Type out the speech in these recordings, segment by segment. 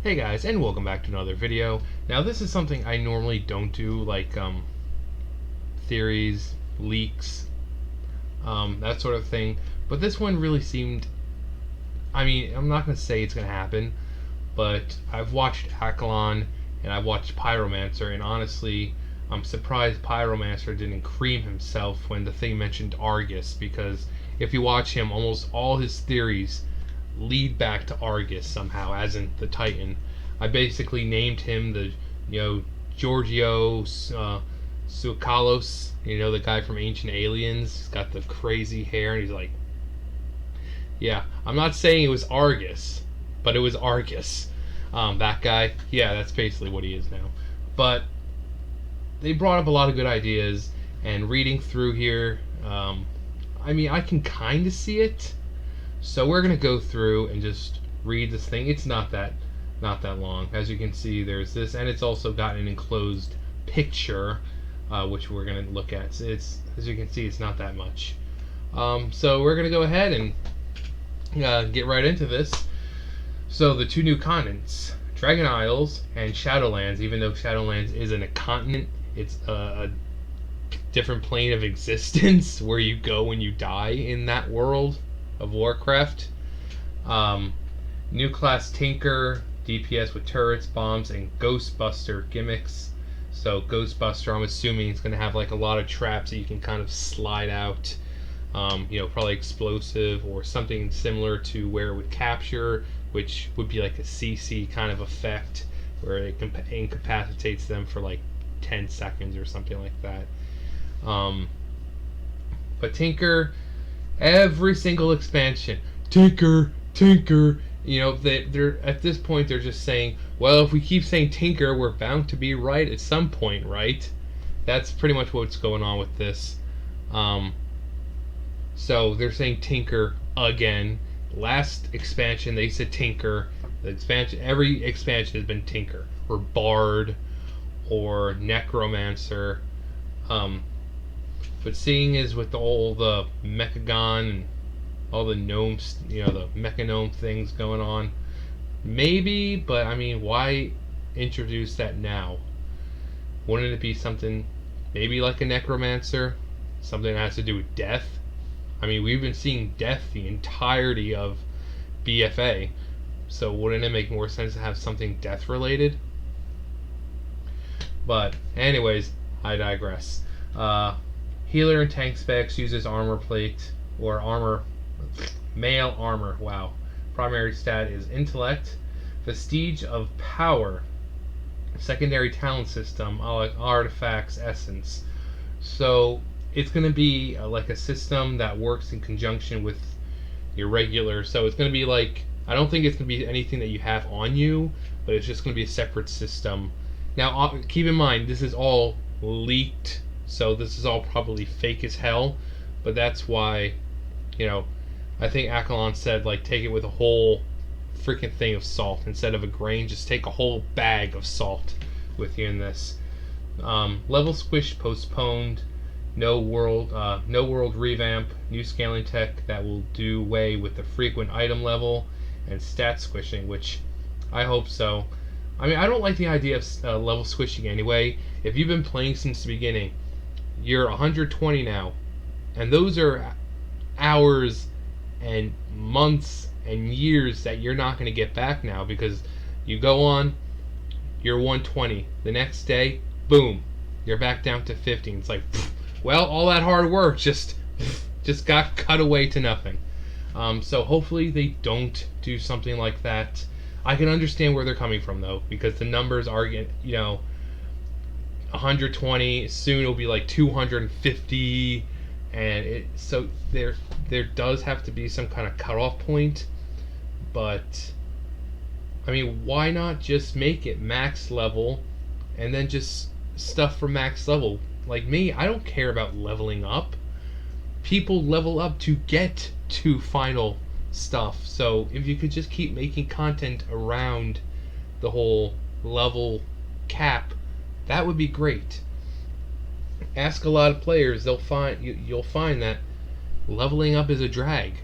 Hey guys, and welcome back to another video. Now this is something I normally don't do, like theories, leaks, that sort of thing. But this one really seemed, I'm not going to say it's going to happen, but I've watched Akalon and I've watched Pyromancer, and honestly, I'm surprised Pyromancer didn't cream himself when the thing mentioned Argus, because if you watch him, almost all his theories lead back to Argus somehow, as in the Titan. I basically named him the, Giorgio Tsoukalos, the guy from Ancient Aliens. He's got the crazy hair, and he's like, yeah, I'm not saying it was Argus, but it was Argus. That guy, yeah, that's basically what he is now. But they brought up a lot of good ideas, and reading through here, I can kind of see it. So we're gonna go through and just read this thing. It's not that long. As you can see, there's this, and it's also got an enclosed picture, which we're gonna look at. It's, as you can see, it's not that much. So we're gonna go ahead and get right into this. So the two new continents, Dragon Isles and Shadowlands. Even though Shadowlands isn't a continent, it's a different plane of existence where you go when you die in that world of Warcraft. New class Tinker, DPS with turrets, bombs, and Ghostbuster gimmicks. So Ghostbuster, I'm assuming it's going to have like a lot of traps that you can kind of slide out. Probably explosive or something similar to where it would capture, which would be like a CC kind of effect where it incapacitates them for like 10 seconds or something like that. But Tinker, every single expansion, Tinker. They're at this point they're just saying, well, if we keep saying Tinker, we're bound to be right at some point, right? That's pretty much what's going on with this. So they're saying Tinker again. Last expansion they said Tinker. Every expansion has been Tinker or Bard or Necromancer. But seeing as with all the Mechagon and all the gnomes, the mecha gnome things going on, maybe, but why introduce that now? Wouldn't it be something maybe like a Necromancer? Something that has to do with death? We've been seeing death the entirety of BFA, so wouldn't it make more sense to have something death related? But anyways, I digress. Healer and tank specs uses armor plate or male armor. Wow. Primary stat is intellect. Vestige of power. Secondary talent system, artifacts, essence. So it's going to be like a system that works in conjunction with your regular. So it's going to be like, I don't think it's going to be anything that you have on you, but it's just going to be a separate system. Now keep in mind, this is all leaked. So this is all probably fake as hell, but that's why, I think Akalon said, like, take it with a whole freaking thing of salt instead of a grain. Just take a whole bag of salt with you in this. Level squish postponed. No world revamp. New scaling tech that will do away with the frequent item level and stat squishing, which I hope so. I don't like the idea of level squishing anyway. If you've been playing since the beginning, you're 120 now, and those are hours and months and years that you're not going to get back now, because you go on, you're 120, the next day, boom, you're back down to 50. It's like, well, all that hard work just got cut away to nothing. So hopefully they don't do something like that. I can understand where they're coming from though, because the numbers are 120, soon it'll be like 250, and so there does have to be some kind of cutoff point. But why not just make it max level and then just stuff for max level? Like me, I don't care about leveling up. People level up to get to final stuff. So if you could just keep making content around the whole level cap, that would be great. Ask a lot of players, you'll find that leveling up is a drag.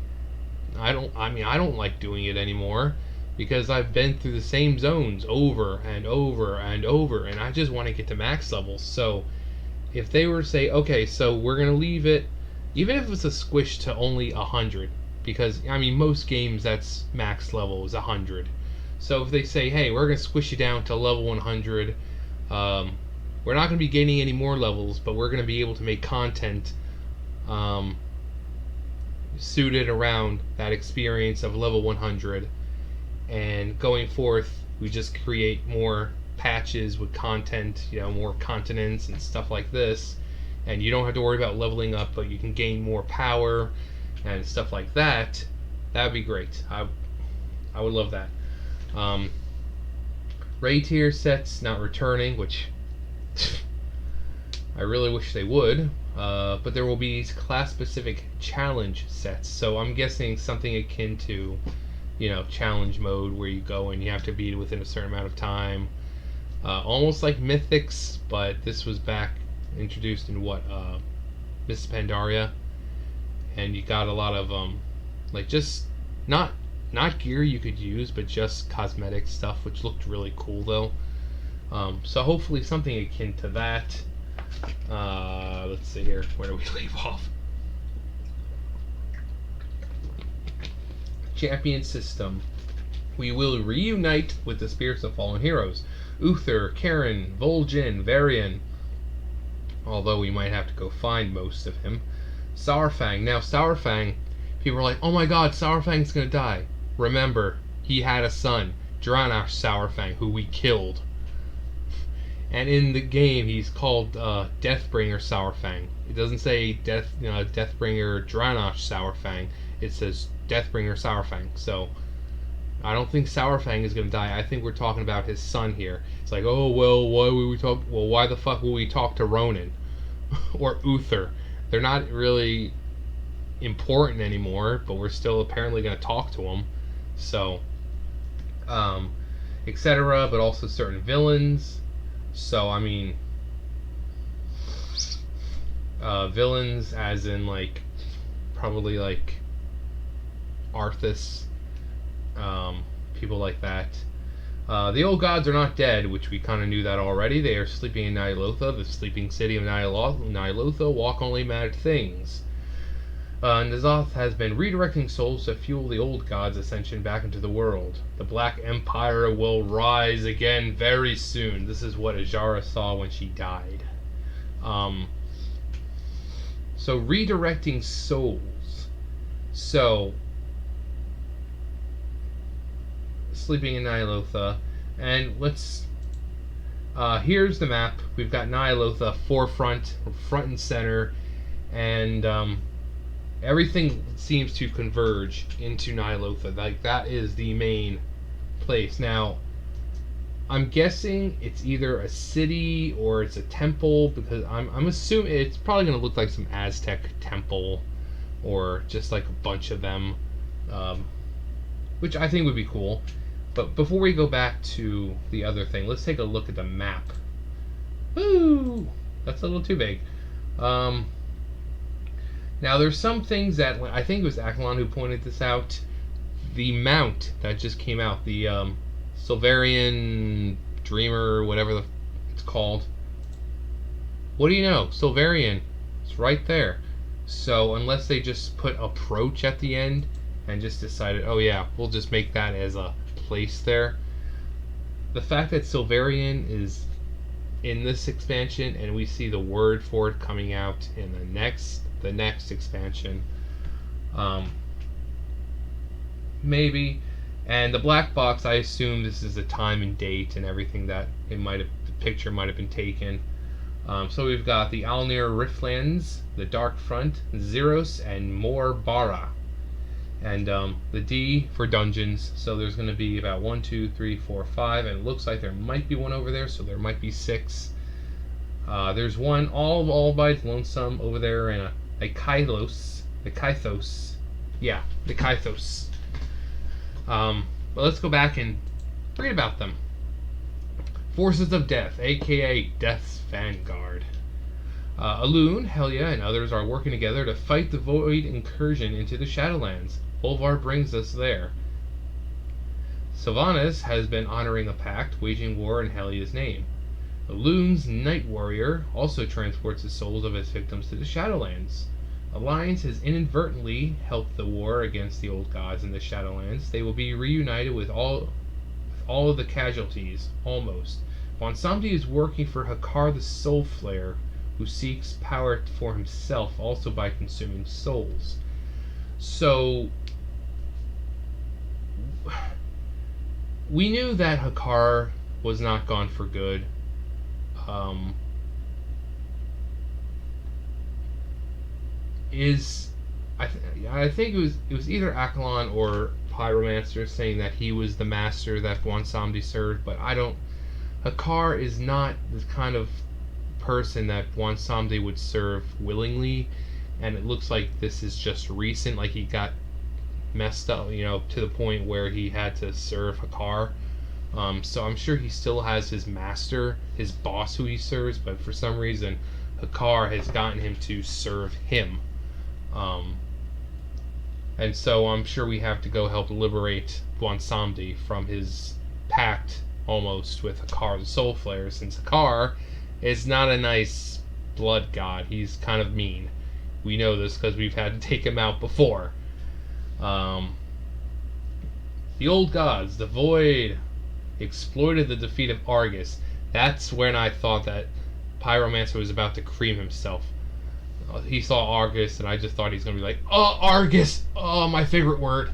I don't like doing it anymore. because I've been through the same zones over and over and over, and I just want to get to max levels. So if they were to say, okay, so we're gonna leave it, even if it's a squish to only 100, because I mean most games that's max level is 100. So if they say, hey, we're gonna squish you down to level 100, we're not gonna be gaining any more levels, but we're gonna be able to make content suited around that experience of level 100, and going forth we just create more patches with content, more continents and stuff like this, and you don't have to worry about leveling up, but you can gain more power and stuff like that. That would be great. I would love that. Raid tier sets not returning, which I really wish they would, but there will be class specific challenge sets, so I'm guessing something akin to challenge mode, where you go and you have to beat it within a certain amount of time, almost like mythics, but this was back introduced in Miss Pandaria, and you got a lot of like just not gear you could use, but just cosmetic stuff, which looked really cool though. So hopefully something akin to that. Let's see here, where do we leave off? Champion system. We will reunite with the spirits of fallen heroes: Uther, Karen, Vol'jin, Varian, although we might have to go find most of him. Saurfang. Now Saurfang, people are like, oh my god, Saurfang's gonna die. Remember, he had a son, Dranash Saurfang, who we killed. And in the game, he's called Deathbringer Saurfang. It doesn't say Deathbringer Dranash Saurfang. It says Deathbringer Saurfang. So I don't think Saurfang is going to die. I think we're talking about his son here. It's like, oh well, why would we talk? Well, why the fuck will we talk to Ronan or Uther? They're not really important anymore, but we're still apparently going to talk to them. So, etc. But also certain villains. So I mean, villains as in like probably like Arthas, people like that. The old gods are not dead, which we kind of knew that already. They are sleeping in Ny'alotha, the sleeping city of Ny'alotha. Walk only mad things. Ny'alotha has been redirecting souls to fuel the old gods' ascension back into the world. The Black Empire will rise again very soon. This is what Ajara saw when she died. So redirecting souls. So sleeping in Ny'alotha, and let's here's the map. We've got Ny'alotha forefront, front and center, and everything seems to converge into Ny'alotha. Like, that is the main place. Now I'm guessing it's either a city or it's a temple, because I'm assuming it's probably going to look like some Aztec temple, or just like a bunch of them, which I think would be cool. But before we go back to the other thing, let's take a look at the map. Woo! That's a little too big. Now there's some things that, I think it was Akalon who pointed this out. The mount that just came out, the Silverian Dreamer, whatever it's called. What do you know? Silverian. It's right there. So unless they just put approach at the end and just decided, oh yeah, we'll just make that as a place there. The fact that Silverian is in this expansion and we see the word for it coming out in the next expansion, maybe. And the black box, I assume this is the time and date and everything that the picture might have been taken. So we've got the Alnir Riftlands, the Dark Front, Zeros, and more Bara. And the D for dungeons. So there's going to be about 1, 2, 3, 4, 5, and it looks like there might be one over there, so there might be 6. There's one all by its lonesome over there in a Kythos. The Kythos. Yeah, the Kythos. But let's go back and read about them. Forces of Death, aka Death's Vanguard. Alun, Helia, and others are working together to fight the Void incursion into the Shadowlands. Bolvar brings us there. Sylvanas has been honoring a pact, waging war in Helia's name. Elun's Night Warrior also transports the souls of his victims to the Shadowlands. Alliance has inadvertently helped the war against the old gods in the Shadowlands. They will be reunited with all of the casualties, almost. Bonsamdi is working for Hakar the Soul Flayer, who seeks power for himself also by consuming souls. So, we knew that Hakar was not gone for good. I think it was either Akalon or Pyromancer saying that he was the master that Bwonsamdi served, but I don't. Hakar is not the kind of person that Bwonsamdi would serve willingly, and it looks like this is just recent, like he got messed up, to the point where he had to serve Hakar. So I'm sure he still has his master, his boss who he serves, but for some reason Hakar has gotten him to serve him. And so I'm sure we have to go help liberate Bwonsamdi from his pact almost with Hakar the Soul Flayer, since Hakar is not a nice blood god. He's kind of mean. We know this because we've had to take him out before. The old gods, the Void, exploited the defeat of Argus. That's when I thought that Pyromancer was about to cream himself. He saw Argus, and I just thought he's going to be like, oh, Argus! Oh, my favorite word.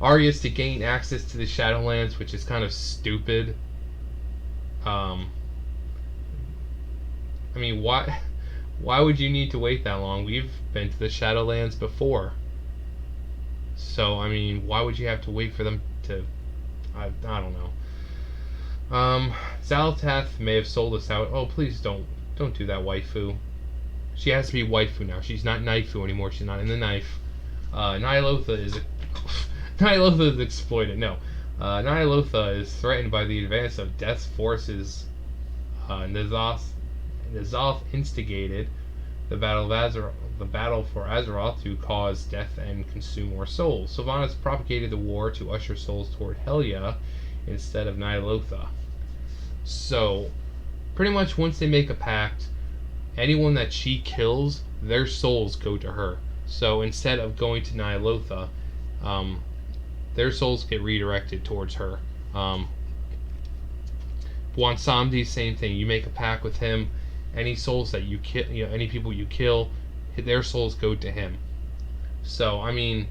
Argus to gain access to the Shadowlands, which is kind of stupid. I mean, why would you need to wait that long? We've been to the Shadowlands before. So, I mean, why would you have to wait for them to... I don't know. Ny'alotha may have sold us out. Oh, please don't do that, waifu. She has to be waifu now. She's not Naifu anymore. She's not in the knife. Ny'alotha is Ny'alotha is exploited. No. Ny'alotha is threatened by the advance of Death's forces. N'Zoth instigated the battle for Azeroth to cause death and consume more souls. Sylvanas propagated the war to usher souls toward Helia instead of Ny'alotha. So, pretty much once they make a pact, anyone that she kills, their souls go to her. So instead of going to Ny'alotha, their souls get redirected towards her. Bwonsamdi, same thing. You make a pact with him, any souls that you kill, any people you kill, their souls go to him. So, I mean,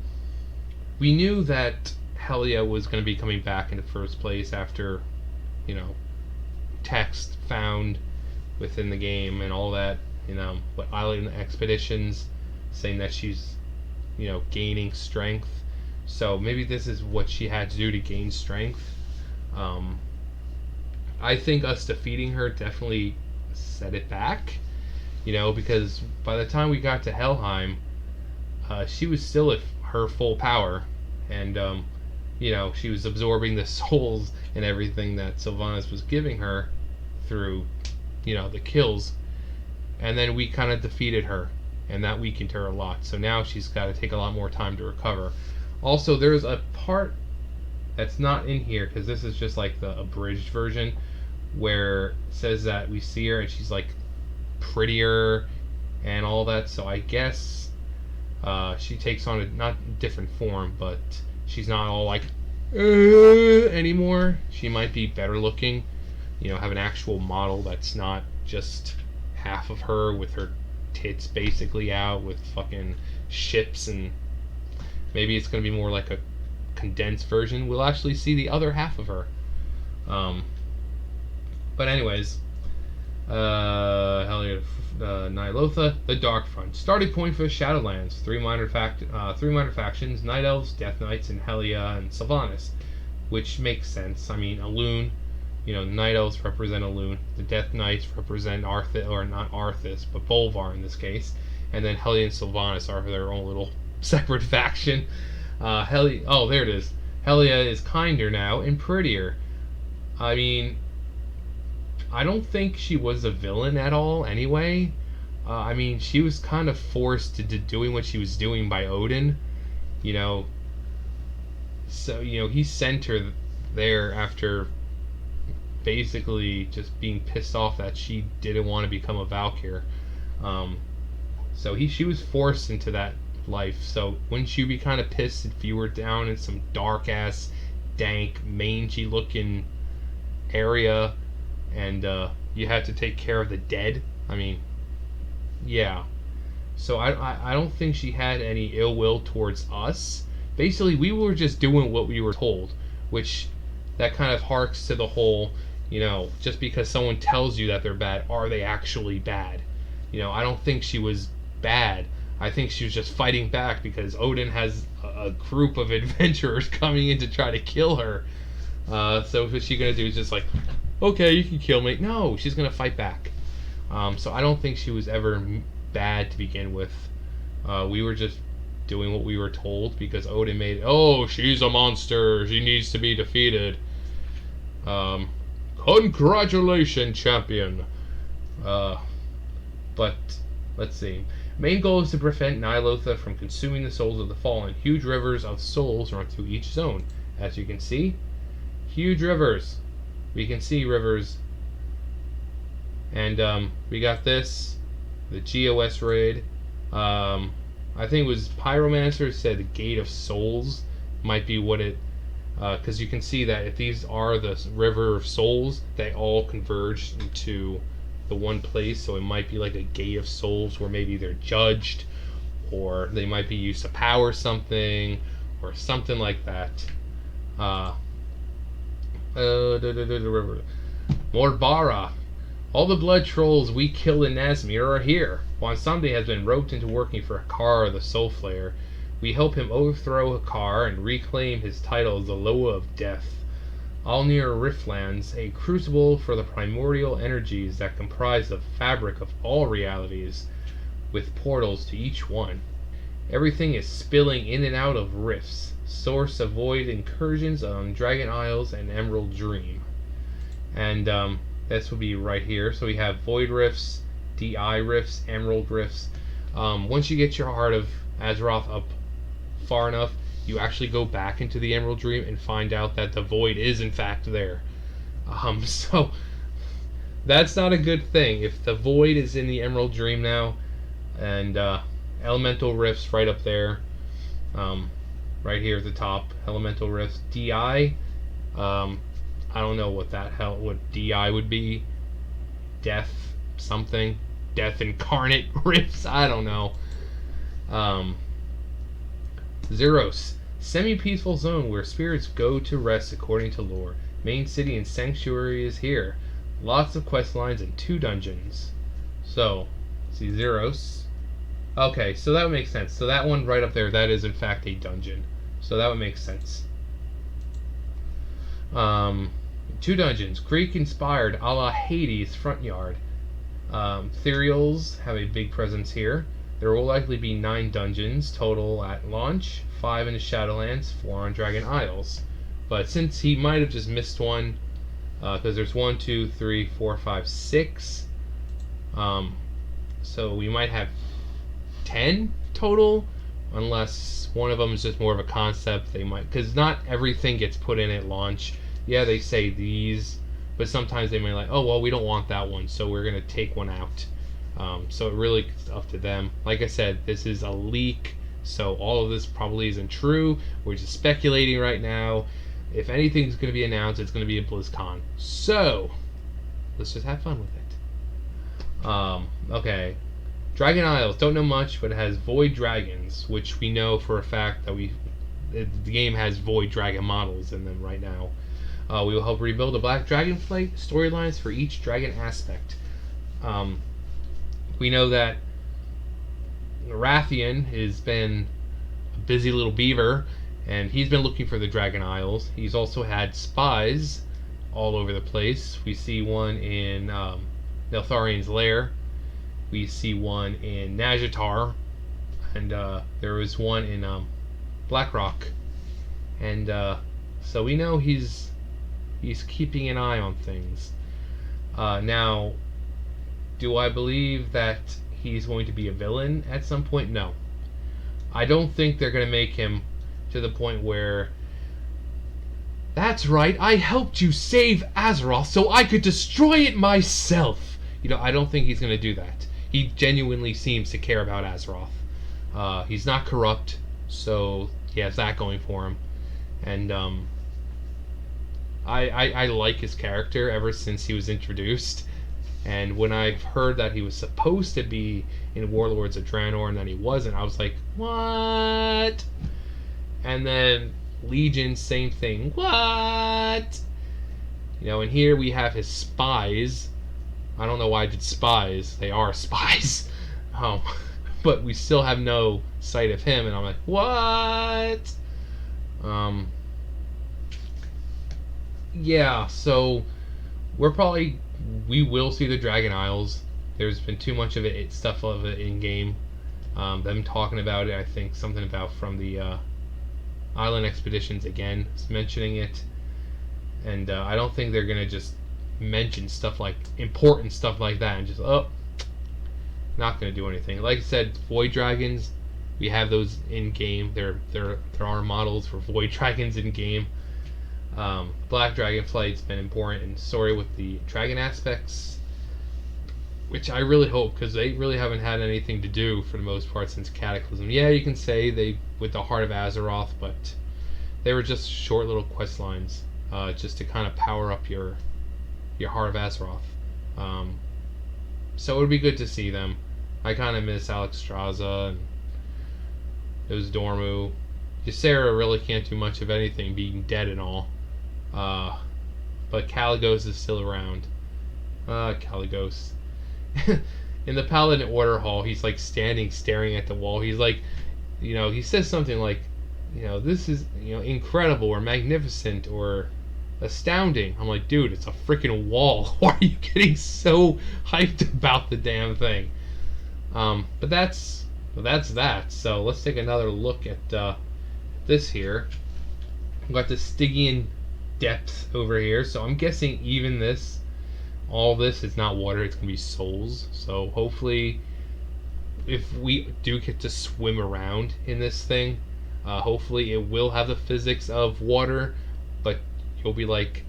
we knew that Helia was going to be coming back in the first place after, text found within the game and all that, but island expeditions saying that she's, gaining strength. So maybe this is what she had to do to gain strength. I think us defeating her definitely set it back, because by the time we got to Helheim, she was still at her full power, and she was absorbing the souls and everything that Sylvanas was giving her through, the kills, and then we kind of defeated her, and that weakened her a lot. So now she's got to take a lot more time to recover. Also, there's a part that's not in here because this is just like the abridged version, where it says that we see her and she's like prettier and all that. So I guess she takes on a not different form, but she's not all like anymore. She might be better looking, have an actual model that's not just half of her with her tits basically out with fucking ships, and maybe it's going to be more like a condensed version. We'll actually see the other half of her. But anyways, Ny'alotha, the Dark Front. Starting point for the Shadowlands. Three minor factions: Night Elves, Death Knights, and Helia and Sylvanas, which makes sense. I mean, Elun, Night Elves represent Elun. The Death Knights represent Arthas, or not Arthas, but Bolvar in this case. And then Helia and Sylvanas are their own little separate faction. Helia, oh, there it is. Helia is kinder now and prettier. I mean, I don't think she was a villain at all anyway. I mean, she was kind of forced to doing what she was doing by Odin. So he sent her there after basically just being pissed off that she didn't want to become a Valkyr. Um, so she was forced into that life. So wouldn't you be kind of pissed if you were down in some dark ass, dank, mangy looking area, and you had to take care of the dead? I mean, yeah. So I don't think she had any ill will towards us. Basically, we were just doing what we were told, which that kind of harks to the whole, just because someone tells you that they're bad, are they actually bad? I don't think she was bad. I think she was just fighting back because Odin has a group of adventurers coming in to try to kill her. So what she's gonna do is just like, okay, you can kill me. No, she's gonna fight back. So I don't think she was ever bad to begin with. We were just doing what we were told because Odin made, oh, she's a monster. She needs to be defeated. Congratulations, champion. But let's see. Main goal is to prevent Ny'alotha from consuming the souls of the fallen. Huge rivers of souls run through each zone. As you can see, huge rivers. We can see rivers. And we got this, the GOS raid. I think it was Pyromancer said the Gate of Souls might be what it, because you can see that if these are the River of Souls, they all converge into the one place. So it might be like a Gate of Souls where maybe they're judged, or they might be used to power something, or something like that. Morbara. All the blood trolls we killed in Nazmir are here. Wansande has been roped into working for Hakar the Soul Flayer. We help him overthrow Hakar and reclaim his title as the Loa of Death. Alnir Riftlands, a crucible for the primordial energies that comprise the fabric of all realities, with portals to each one. Everything is spilling in and out of rifts. Source of void incursions on Dragon Isles and Emerald Dream. And this will be right here. So we have Void Rifts, DI Rifts, Emerald Rifts. Once you get your Heart of Azeroth up far enough, you actually go back into the Emerald Dream and find out that the Void is in fact there. So that's not a good thing. If the Void is in the Emerald Dream now, and Elemental Rifts right up there, right here at the top, Elemental Rifts, DI. I don't know what DI would be. Death something. Death incarnate rifts. I don't know. Zeros. Semi-peaceful zone where spirits go to rest according to lore. Main city and sanctuary is here. Lots of quest lines and 2 dungeons. So, see Zeros. Okay, so that would make sense. So that one right up there, that is in fact a dungeon. So that would make sense. 2 dungeons, Greek-inspired a la Hades front yard. Ethereals have a big presence here. There will likely be 9 dungeons total at launch, 5 in the Shadowlands, 4 on Dragon Isles. But since he might have just missed one, because there's 1, 2, 3, 4, 5, 6. So we might have 10 total, unless one of them is just more of a concept. They might, because not everything gets put in at launch. Yeah, they say these, but sometimes they may like, oh well, we don't want that one, so we're gonna take one out. So it really is up to them. Like I said, this is a leak, so all of this probably isn't true. We're just speculating right now. If anything's gonna be announced, it's gonna be at BlizzCon. So let's just have fun with it. Okay. Dragon Isles, don't know much, but it has Void Dragons, which we know for a fact that the game has Void Dragon models in them right now. We will help rebuild the Black Dragonflight storylines for each dragon aspect. We know that Rathian has been a busy little beaver, and he's been looking for the Dragon Isles. He's also had spies all over the place. We see one in Neltharian's lair. We see one in Nazjatar, and there was one in Blackrock. And so we know he's keeping an eye on things. Now, do I believe that he's going to be a villain at some point? No. I don't think they're going to make him to the point where That's right, I helped you save Azeroth so I could destroy it myself. I don't think he's going to do that. He genuinely seems to care about Azeroth. He's not corrupt, so he has that going for him. And I like his character ever since he was introduced. And when I heard that he was supposed to be in Warlords of Draenor and then he wasn't, I was like, what? And then Legion, same thing. What? And here we have his spies. I don't know why I did spies. They are spies. But we still have no sight of him, and I'm like, what? Yeah, so we will see the Dragon Isles. There's been too much of it, stuff of it in game. Them talking about it, I think something about from the Island Expeditions again, mentioning it. And I don't think they're gonna just mention stuff like important stuff like that and just not gonna do anything. Like I said, Void Dragons, we have those in game. There are models for Void Dragons in game. Black Dragonflight's been important in story with the dragon aspects, which I really hope, because they really haven't had anything to do for the most part since Cataclysm. Yeah, you can say they with the Heart of Azeroth, but they were just short little quest lines, just to kind of power up your Heart of Azeroth. So it would be good to see them. I kind of miss Alexstrasza and those Dormu. Ysera really can't do much of anything, being dead and all. But Kalecgos is still around. Kalecgos. In the Paladin Order Hall, he's like standing, staring at the wall. He's like, he says something like, this is, incredible or magnificent or astounding. I'm like, dude, it's a freaking wall. Why are you getting so hyped about the damn thing? But that's that. So let's take another look at this here. We've got the Stygian depth over here. So I'm guessing even this, all this is not water. It's gonna be souls. So hopefully, if we do get to swim around in this thing, hopefully it will have the physics of water, but you'll be like,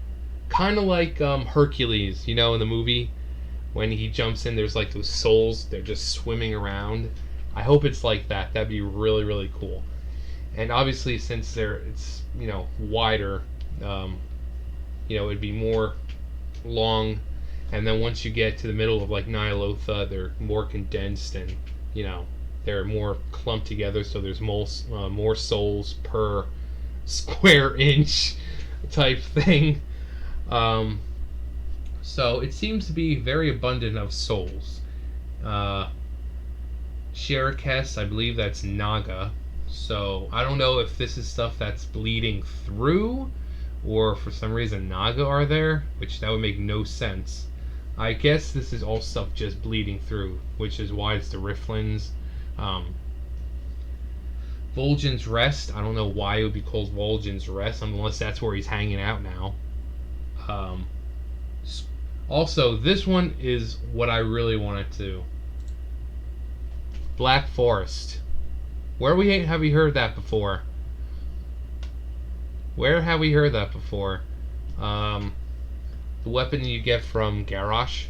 kind of like Hercules, in the movie when he jumps in. There's like those souls. They're just swimming around. I hope it's like that. That'd be really, really cool. And obviously, since it's wider, it'd be more long. And then once you get to the middle of like Ny'alotha, they're more condensed and they're more clumped together. So there's more souls per square inch type thing. So it seems to be very abundant of souls. Sherakes, I believe that's Naga. So I don't know if this is stuff that's bleeding through, or for some reason Naga are there, which that would make no sense. I guess this is all stuff just bleeding through, which is why it's the Riftlands. Vol'jin's Rest, I don't know why it would be called Vol'jin's Rest, unless that's where he's hanging out now. Also, this one is what I really wanted to. Black Forest. Where have we heard that before? Where have we heard that before? The weapon you get from Garrosh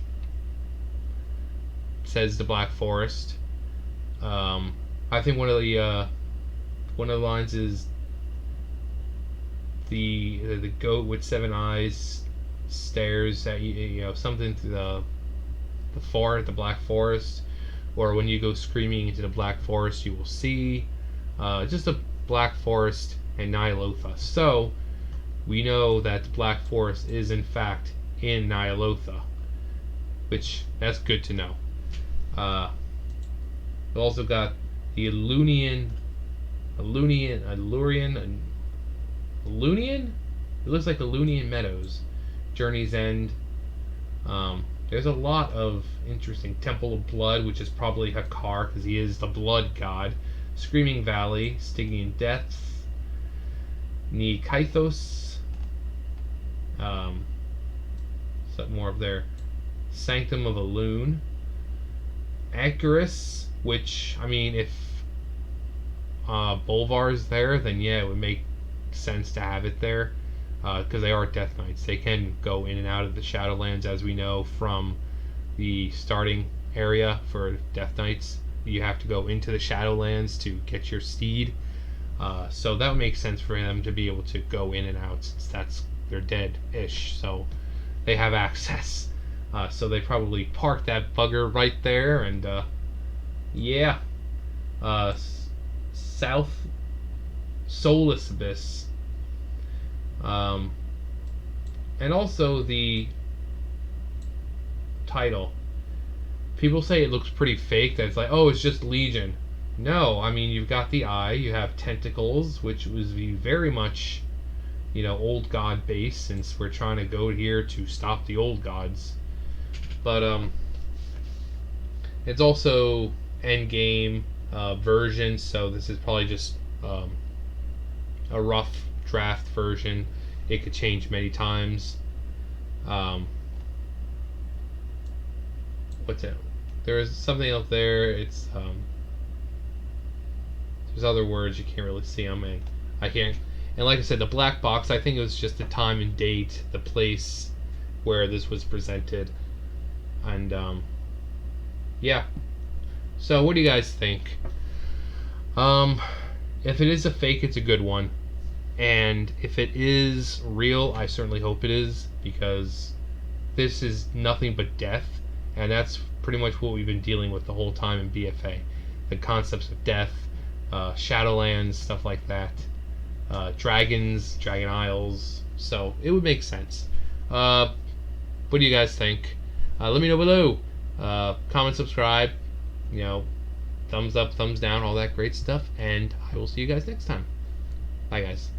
says the Black Forest. I think one of the lines is the goat with 7 eyes stares at something to the Black Forest, or when you go screaming into the Black Forest, you will see just a Black Forest and Ny'alotha. So we know that the Black Forest is in fact in Ny'alotha, which that's good to know. We've also got the Illunian. It looks like Illunian Meadows, Journey's End. There's a lot of interesting. Temple of Blood, which is probably Hakar because he is the blood god. Screaming Valley, Stygian Depths, Ny'alotha. Something more of their Sanctum of Elune. Anchorus, which, I mean, if Bolvar's there, then yeah, it would make sense to have it there. because they are Death Knights. They can go in and out of the Shadowlands, as we know from the starting area for Death Knights. You have to go into the Shadowlands to get your steed. So that would make sense for them to be able to go in and out, since they're dead-ish, so they have access. So they probably parked that bugger right there, and yeah. South Soulless Abyss. And also the title. People say it looks pretty fake, that it's like, oh, it's just Legion. No, I mean, you've got the eye, you have tentacles, which was very much, old god base, since we're trying to go here to stop the old gods. But it's also endgame version, so this is probably just a rough draft version. It could change many times. What's it? There's something up there. It's there's other words you can't really see them, and I can't. And like I said, the black box, I think it was just the time and date, the place where this was presented, and yeah. So what do you guys think? If it is a fake, it's a good one, and if it is real, I certainly hope it is, because this is nothing but death, and that's pretty much what we've been dealing with the whole time in BFA. The concepts of death, Shadowlands, stuff like that, dragons, dragon isles. So it would make sense. What do you guys think? Let me know below. Comment, subscribe, thumbs up, thumbs down, all that great stuff, and I will see you guys next time. Bye, guys.